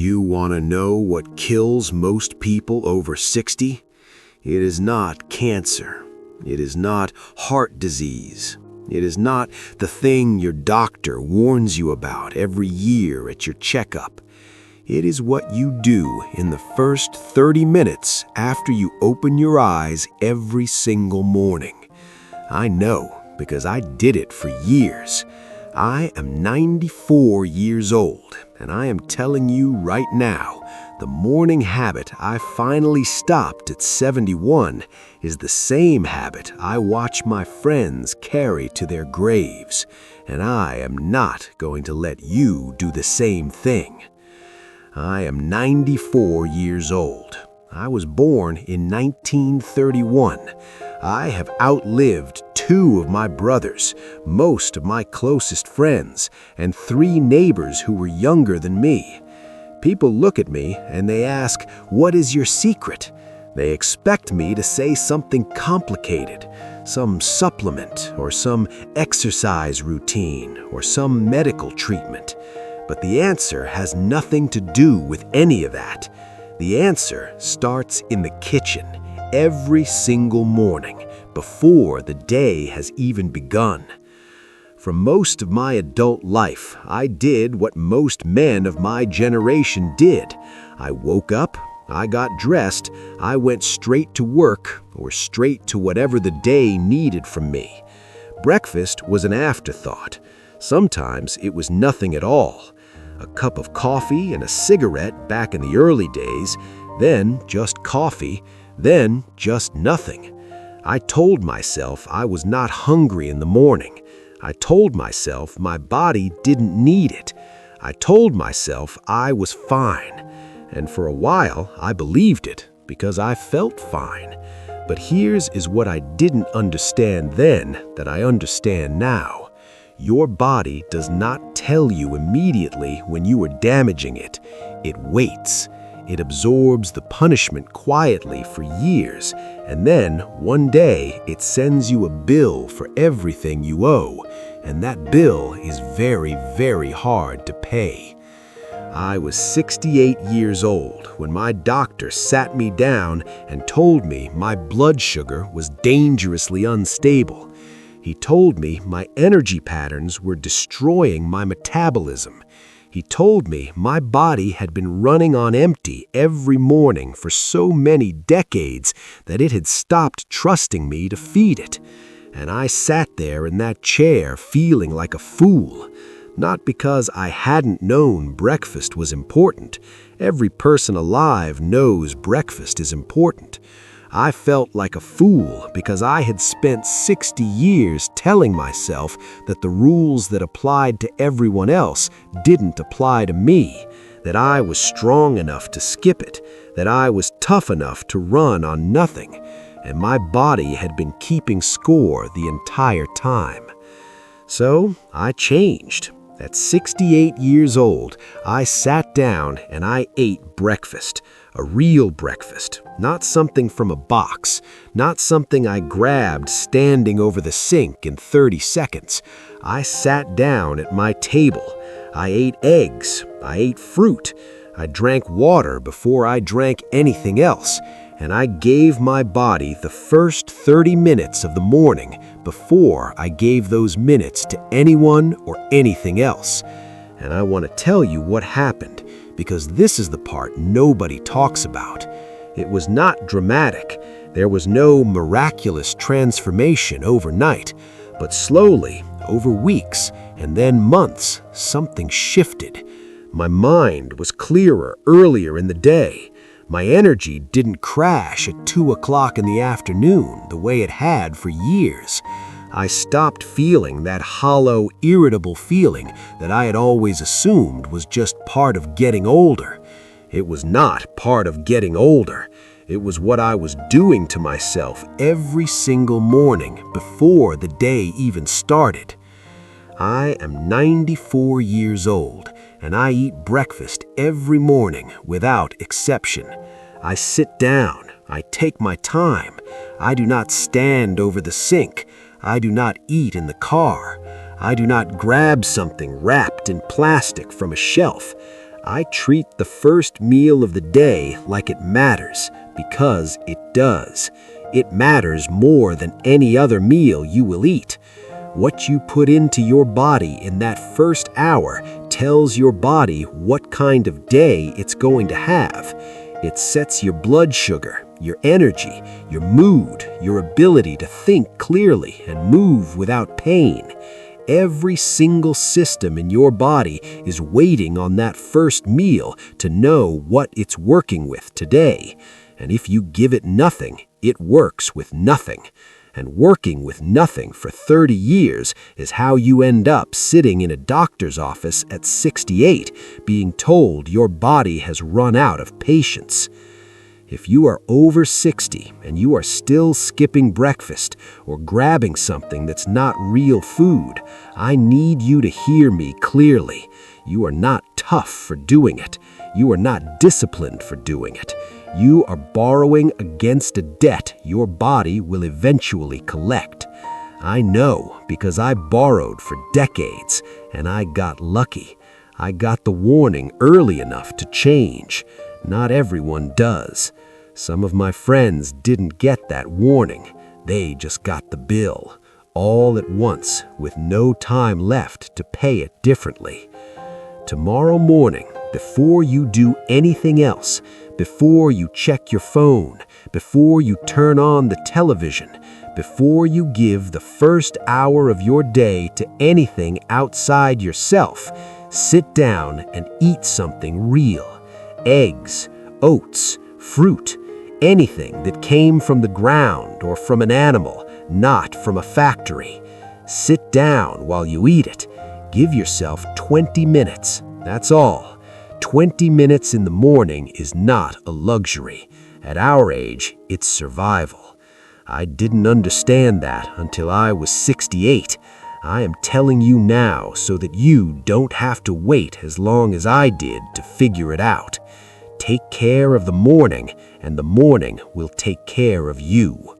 You want to know what kills most people over 60? It is not cancer. It is not heart disease. It is not the thing your doctor warns you about every year at your checkup. It is what you do in the first 30 minutes after you open your eyes every single morning. I know because I did it for years. I am 94 years old, and I am telling you right now, the morning habit I finally stopped at 71 is the same habit I watch my friends carry to their graves, and I am not going to let you do the same thing. I am 94 years old. I was born in 1931. I have outlived 2 of my brothers, most of my closest friends, and 3 neighbors who were younger than me. People look at me and they ask, "What is your secret?" They expect me to say something complicated, some supplement or some exercise routine or some medical treatment. But the answer has nothing to do with any of that. The answer starts in the kitchen every single morning before the day has even begun. For most of my adult life, I did what most men of my generation did. I woke up, I got dressed, I went straight to work or straight to whatever the day needed from me. Breakfast was an afterthought. Sometimes it was nothing at all. A cup of coffee and a cigarette back in the early days, then just coffee, then just nothing. I told myself I was not hungry in the morning. I told myself my body didn't need it. I told myself I was fine. And for a while, I believed it because I felt fine. But here's what I didn't understand then that I understand now. Your body does not tell you immediately when you are damaging it. It waits. It absorbs the punishment quietly for years, and then one day it sends you a bill for everything you owe, and that bill is very, very hard to pay. I was 68 years old when my doctor sat me down and told me my blood sugar was dangerously unstable. He told me my energy patterns were destroying my metabolism. He told me my body had been running on empty every morning for so many decades that it had stopped trusting me to feed it. And I sat there in that chair feeling like a fool. Not because I hadn't known breakfast was important. Every person alive knows breakfast is important. I felt like a fool because I had spent 60 years telling myself that the rules that applied to everyone else didn't apply to me, that I was strong enough to skip it, that I was tough enough to run on nothing, and my body had been keeping score the entire time. So I changed. At 68 years old, I sat down and I ate breakfast. A real breakfast, not something from a box, not something I grabbed standing over the sink in 30 seconds. I sat down at my table. I ate eggs. I ate fruit. I drank water before I drank anything else. And I gave my body the first 30 minutes of the morning before I gave those minutes to anyone or anything else. And I want to tell you what happened, because this is the part nobody talks about. It was not dramatic. There was no miraculous transformation overnight, but slowly, over weeks, and then months, something shifted. My mind was clearer earlier in the day. My energy didn't crash at 2 o'clock in the afternoon the way it had for years. I stopped feeling that hollow, irritable feeling that I had always assumed was just part of getting older. It was not part of getting older. It was what I was doing to myself every single morning before the day even started. I am 94 years old, and I eat breakfast every morning without exception. I sit down. I take my time. I do not stand over the sink. I do not eat in the car. I do not grab something wrapped in plastic from a shelf. I treat the first meal of the day like it matters, because it does. It matters more than any other meal you will eat. What you put into your body in that first hour tells your body what kind of day it's going to have. It sets your blood sugar, your energy, your mood, your ability to think clearly and move without pain. Every single system in your body is waiting on that first meal to know what it's working with today. And if you give it nothing, it works with nothing. And working with nothing for 30 years is how you end up sitting in a doctor's office at 68, being told your body has run out of patience. If you are over 60 and you are still skipping breakfast or grabbing something that's not real food, I need you to hear me clearly. You are not tough for doing it. You are not disciplined for doing it. You are borrowing against a debt your body will eventually collect. I know because I borrowed for decades and I got lucky. I got the warning early enough to change. Not everyone does. Some of my friends didn't get that warning. They just got the bill, all at once, with no time left to pay it differently. Tomorrow morning, before you do anything else, before you check your phone, before you turn on the television, before you give the first hour of your day to anything outside yourself, sit down and eat something real. Eggs, oats, fruit, anything that came from the ground or from an animal, not from a factory. Sit down while you eat it. Give yourself 20 minutes. That's all. 20 minutes in the morning is not a luxury. At our age, it's survival. I didn't understand that until I was 68. I am telling you now so that you don't have to wait as long as I did to figure it out. Take care of the morning, and the morning will take care of you.